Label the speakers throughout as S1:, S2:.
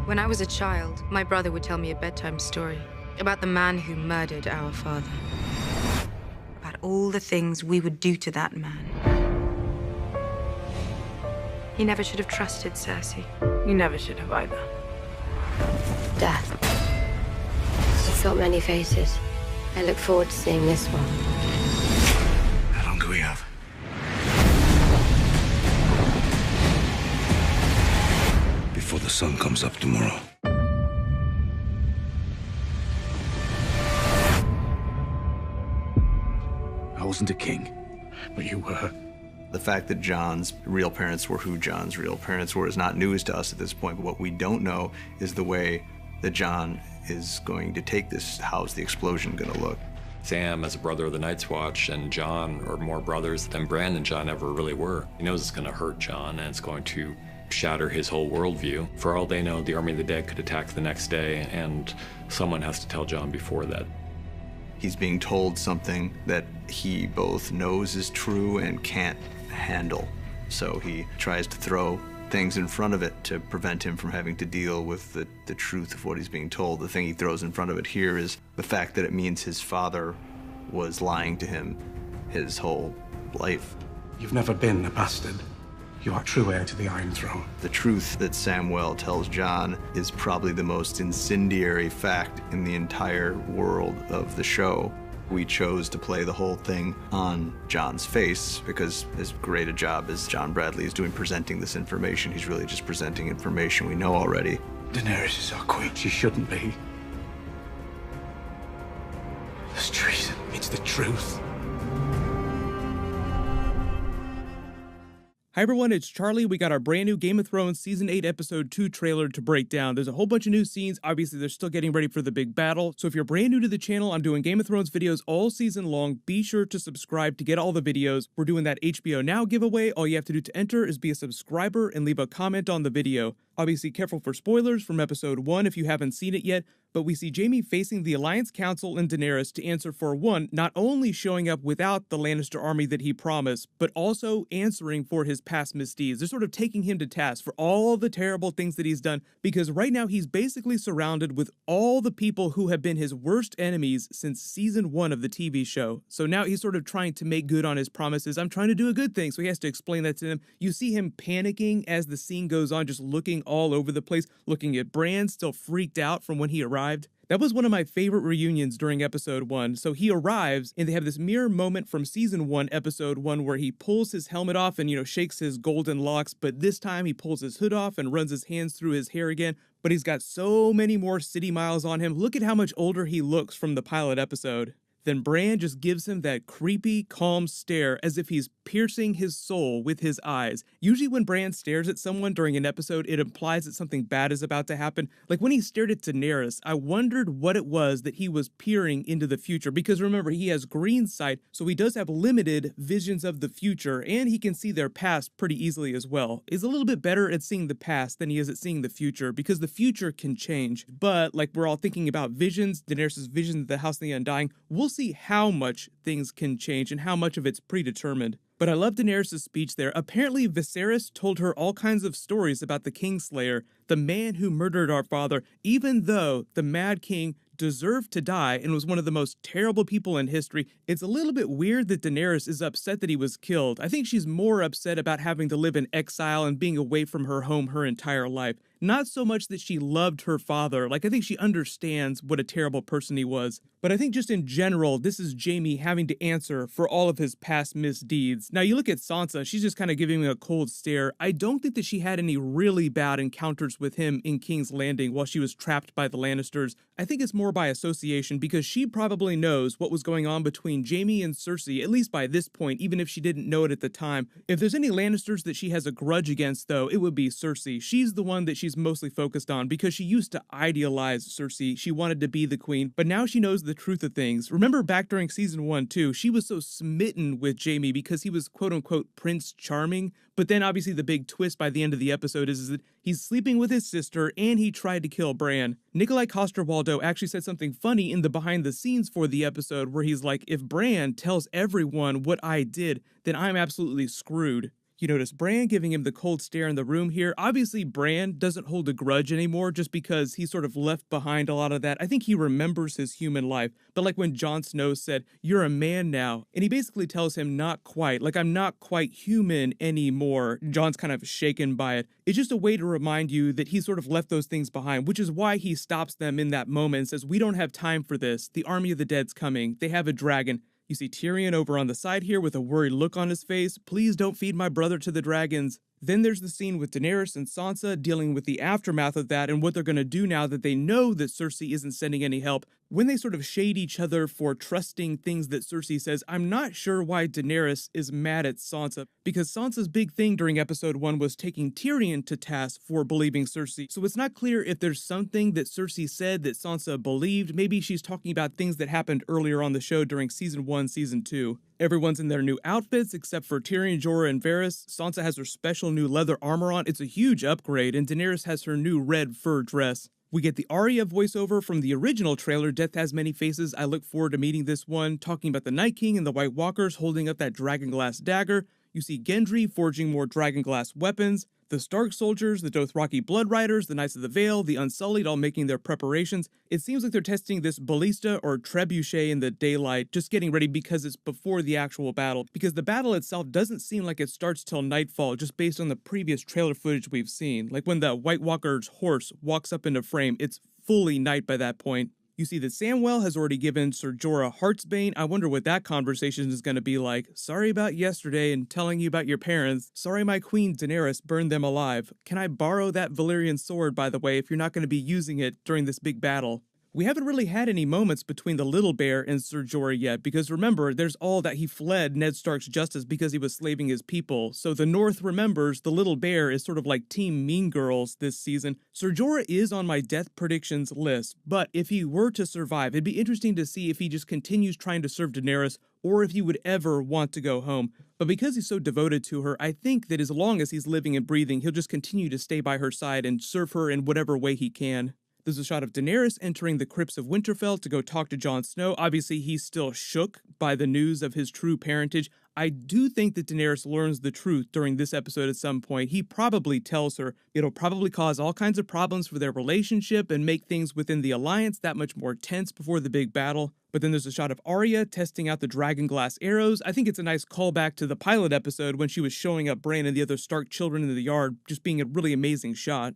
S1: When I was a child, my brother would tell me a bedtime story about the man who murdered our father. About all the things we would do to that man. He never should have trusted Cersei. You never should have either.
S2: Death. It's got many faces. I look forward to seeing this one.
S3: How long do we have? Before the sun comes up tomorrow. I wasn't a king, but you were.
S4: The fact that Jon's real parents were who Jon's real parents were is not news to us at this point, but what we don't know is the way that Jon is going to take this. How's the explosion going to look?
S5: Sam, as a brother of the Night's Watch, and Jon are more brothers than Bran and Jon ever really were. He knows it's going to hurt Jon, and it's going to shatter his whole worldview. For all they know, the Army of the Dead could attack the next day, and someone has to tell Jon before that.
S4: He's being told something that he both knows is true and can't handle. So he tries to throw things in front of it to prevent him from having to deal with the truth of what he's being told. The thing he throws in front of it here is the fact that it means his father was lying to him his whole life.
S3: You've never been a bastard. You are true heir to the Iron Throne.
S4: The truth that Samwell tells Jon is probably the most incendiary fact in the entire world of the show. We chose to play the whole thing on Jon's face because as great a job as John Bradley is doing presenting this information, he's really just presenting information we know already.
S3: Daenerys is our queen. She shouldn't be. It's treason. It's the truth.
S6: Hi everyone, it's Charlie. We got our brand new Game of Thrones Season 8 Episode 2 trailer to break down. There's a whole bunch of new scenes. Obviously, they're still getting ready for the big battle. So if you're brand new to the channel, I'm doing Game of Thrones videos all season long. Be sure to subscribe to get all the videos. We're doing that HBO Now giveaway. All you have to do to enter is be a subscriber and leave a comment on the video. Obviously, careful for spoilers from Episode 1 if you haven't seen it yet, but we see Jaime facing the Alliance Council and Daenerys to answer for one, not only showing up without the Lannister army that he promised, but also answering for his past misdeeds. They're sort of taking him to task for all the terrible things that he's done, because right now he's basically surrounded with all the people who have been his worst enemies since Season 1 of the TV show. So now he's sort of trying to make good on his promises. I'm trying to do a good thing, so he has to explain that to them. You see him panicking as the scene goes on, just looking all over the place, looking at Bran, still freaked out from when he arrived. That was one of my favorite reunions during Episode 1. So he arrives, and they have this mirror moment from Season 1, Episode 1, where he pulls his helmet off and, shakes his golden locks, but this time he pulls his hood off and runs his hands through his hair again. But he's got so many more city miles on him. Look at how much older he looks from the pilot episode. Then Bran just gives him that creepy, calm stare as if he's piercing his soul with his eyes. Usually when Bran stares at someone during an episode, it implies that something bad is about to happen. Like when he stared at Daenerys, I wondered what it was that he was peering into the future. Because remember, he has green sight, so he does have limited visions of the future, and he can see their past pretty easily as well. He's a little bit better at seeing the past than he is at seeing the future, because the future can change. But like we're all thinking about visions, Daenerys' vision of the House of the Undying, we'll see how much things can change and how much of it's predetermined. But I love Daenerys' speech there. Apparently Viserys told her all kinds of stories about the Kingslayer, the man who murdered our father, even though the Mad King deserved to die and was one of the most terrible people in history. It's a little bit weird that Daenerys is upset that he was killed. I think she's more upset about having to live in exile and being away from her home her entire life. Not so much that she loved her father. Like, I think she understands what a terrible person he was. But I think just in general, this is Jaime having to answer for all of his past misdeeds. Now, you look at Sansa, she's just kind of giving him a cold stare. I don't think that she had any really bad encounters with him in King's Landing while she was trapped by the Lannisters. I think it's more by association because she probably knows what was going on between Jaime and Cersei, at least by this point, even if she didn't know it at the time. If there's any Lannisters that she has a grudge against, though, it would be Cersei. She's the one that she's mostly focused on because she used to idealize Cersei. She wanted to be the queen, but now she knows the truth of things. Remember back during Season 1 too, she was so smitten with Jaime because he was quote-unquote Prince Charming, but then obviously the big twist by the end of the episode is that he's sleeping with his sister and he tried to kill Bran. Nikolai Coster-Waldau actually said something funny in the behind the scenes for the episode where he's like, if Bran tells everyone what I did, then I'm absolutely screwed. You notice Bran giving him the cold stare in the room here. Obviously, Bran doesn't hold a grudge anymore just because he sort of left behind a lot of that. I think he remembers his human life. But like when Jon Snow said, "You're a man now," and he basically tells him, "Not quite, like I'm not quite human anymore." Jon's kind of shaken by it. It's just a way to remind you that he sort of left those things behind, which is why he stops them in that moment and says, "We don't have time for this. The army of the dead's coming. They have a dragon." You see Tyrion over on the side here with a worried look on his face. "Please don't feed my brother to the dragons." Then there's the scene with Daenerys and Sansa dealing with the aftermath of that and what they're going to do now that they know that Cersei isn't sending any help. When they sort of shade each other for trusting things that Cersei says, I'm not sure why Daenerys is mad at Sansa, because Sansa's big thing during episode 1 was taking Tyrion to task for believing Cersei. So it's not clear if there's something that Cersei said that Sansa believed. Maybe she's talking about things that happened earlier on the show during season 1, season 2. Everyone's in their new outfits except for Tyrion, Jorah, and Varys. Sansa has her special new leather armor on. It's a huge upgrade, and Daenerys has her new red fur dress. We get the Arya voiceover from the original trailer, Death Has Many Faces. I look forward to meeting this one, talking about the Night King and the White Walkers holding up that dragonglass dagger. You see Gendry forging more dragonglass weapons. The Stark soldiers, the Dothraki Blood Riders, the Knights of the Vale, the Unsullied all making their preparations. It seems like they're testing this ballista or trebuchet in the daylight, just getting ready because it's before the actual battle. Because the battle itself doesn't seem like it starts till nightfall, just based on the previous trailer footage we've seen. Like when the White Walker's horse walks up into frame, it's fully night by that point. You see that Samwell has already given Ser Jorah Heartsbane. I wonder what that conversation is going to be like. "Sorry about yesterday and telling you about your parents. Sorry my queen Daenerys burned them alive. Can I borrow that Valyrian sword, by the way, if you're not going to be using it during this big battle?" We haven't really had any moments between the Little Bear and Ser Jorah yet, because remember, there's all that he fled Ned Stark's justice because he was slaving his people. So the North remembers the Little Bear is sort of like Team Mean Girls this season. Ser Jorah is on my death predictions list, but if he were to survive, it'd be interesting to see if he just continues trying to serve Daenerys or if he would ever want to go home. But because he's so devoted to her, I think that as long as he's living and breathing, he'll just continue to stay by her side and serve her in whatever way he can. There's a shot of Daenerys entering the crypts of Winterfell to go talk to Jon Snow. Obviously, he's still shook by the news of his true parentage. I do think that Daenerys learns the truth during this episode at some point. He probably tells her. It'll probably cause all kinds of problems for their relationship and make things within the alliance that much more tense before the big battle. But then there's a shot of Arya testing out the dragonglass arrows. I think it's a nice callback to the pilot episode when she was showing up Bran and the other Stark children in the yard, just being a really amazing shot.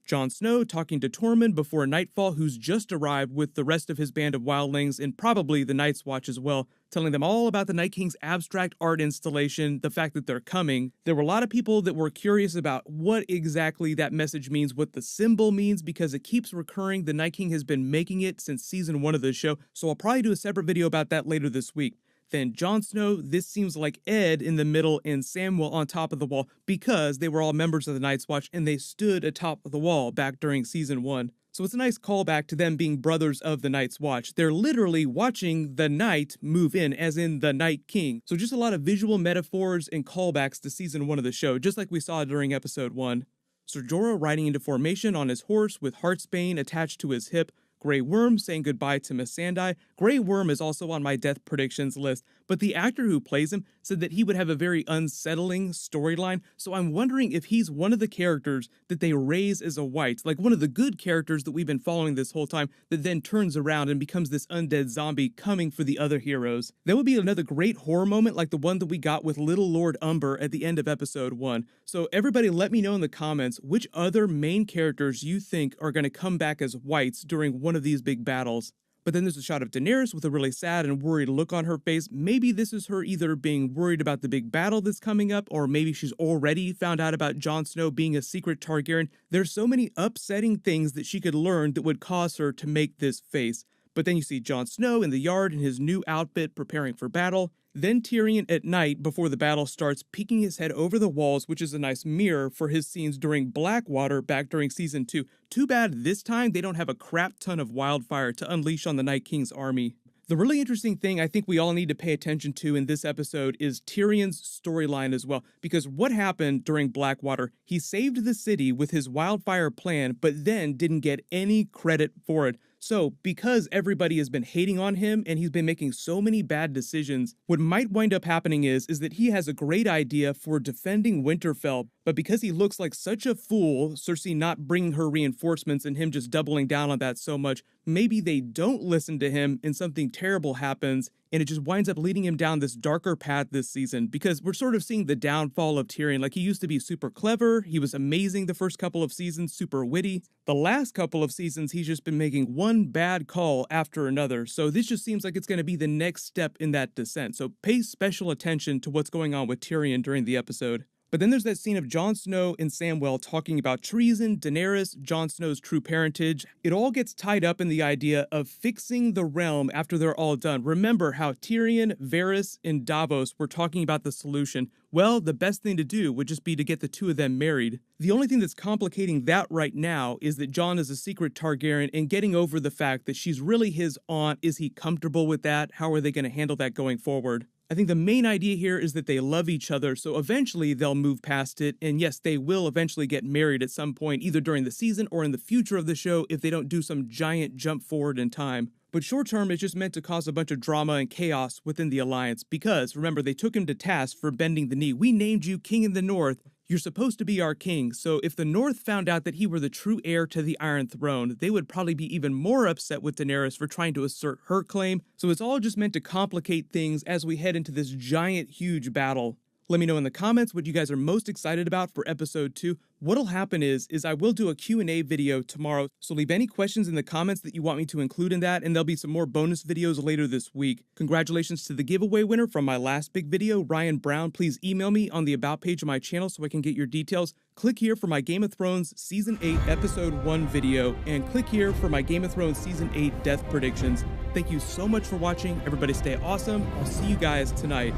S6: Jon Snow talking to Tormund before nightfall, who's just arrived with the rest of his band of wildlings and probably the Night's Watch as well, telling them all about the Night King's abstract art installation, the fact that they're coming. There were a lot of people that were curious about what exactly that message means, what the symbol means, because it keeps recurring. The Night King has been making it since season 1 of the show, so I'll probably do a separate video about that later this week. Then Jon Snow, this seems like Ed in the middle and Samwell on top of the wall because they were all members of the Night's Watch and they stood atop of the wall back during season 1. So it's a nice callback to them being brothers of the Night's Watch. They're literally watching the Night move in, as in the Night King. So just a lot of visual metaphors and callbacks to season 1 of the show, just like we saw during episode 1. Ser Jorah riding into formation on his horse with Heartsbane attached to his hip. Grey Worm saying goodbye to Missandei. Grey Worm is also on my death predictions list, but the actor who plays him said that he would have a very unsettling storyline, so I'm wondering if he's one of the characters that they raise as a white, like one of the good characters that we've been following this whole time, that then turns around and becomes this undead zombie coming for the other heroes. That would be another great horror moment like the one that we got with Little Lord Umber at the end of episode 1. So everybody let me know in the comments which other main characters you think are going to come back as whites during one of these big battles. But then there's a shot of Daenerys with a really sad and worried look on her face. Maybe this is her either being worried about the big battle that's coming up, or maybe she's already found out about Jon Snow being a secret Targaryen. There's so many upsetting things that she could learn that would cause her to make this face. But then you see Jon Snow in the yard in his new outfit preparing for battle. Then Tyrion at night before the battle starts peeking his head over the walls, which is a nice mirror for his scenes during Blackwater back during season 2. Too bad this time they don't have a crap ton of wildfire to unleash on the Night King's army. The really interesting thing I think we all need to pay attention to in this episode is Tyrion's storyline as well, because what happened during Blackwater, he saved the city with his wildfire plan, but then didn't get any credit for it. So, because everybody has been hating on him and he's been making so many bad decisions, what might wind up happening is that he has a great idea for defending Winterfell, but because he looks like such a fool, Cersei not bringing her reinforcements and him just doubling down on that so much, maybe they don't listen to him and something terrible happens, and it just winds up leading him down this darker path this season, because we're sort of seeing the downfall of Tyrion. Like, he used to be super clever, he was amazing the first couple of seasons, super witty. The last couple of seasons, he's just been making one bad call after another, so this just seems like it's going to be the next step in that descent. So pay special attention to what's going on with Tyrion during the episode. But then there's that scene of Jon Snow and Samwell talking about treason, Daenerys, Jon Snow's true parentage. It all gets tied up in the idea of fixing the realm after they're all done. Remember how Tyrion, Varys, and Davos were talking about the solution. Well, the best thing to do would just be to get the two of them married. The only thing that's complicating that right now is that Jon is a secret Targaryen, and getting over the fact that she's really his aunt. Is he comfortable with that? How are they going to handle that going forward? I think the main idea here is that they love each other, so eventually they'll move past it, and yes, they will eventually get married at some point, either during the season or in the future of the show if they don't do some giant jump forward in time. But short term, it's just meant to cause a bunch of drama and chaos within the Alliance, because, remember, they took him to task for bending the knee. We named you King in the North. You're supposed to be our king, so if the North found out that he were the true heir to the Iron Throne, they would probably be even more upset with Daenerys for trying to assert her claim, so it's all just meant to complicate things as we head into this giant, huge battle. Let me know in the comments what you guys are most excited about for episode 2. What'll happen is I will do a Q&A video tomorrow, so leave any questions in the comments that you want me to include in that, and there'll be some more bonus videos later this week. Congratulations to the giveaway winner from my last big video, Ryan Brown. Please email me on the About page of my channel so I can get your details. Click here for my Game of Thrones Season 8 Episode 1 video, and click here for my Game of Thrones Season 8 death predictions. Thank you so much for watching. Everybody stay awesome. I'll see you guys tonight.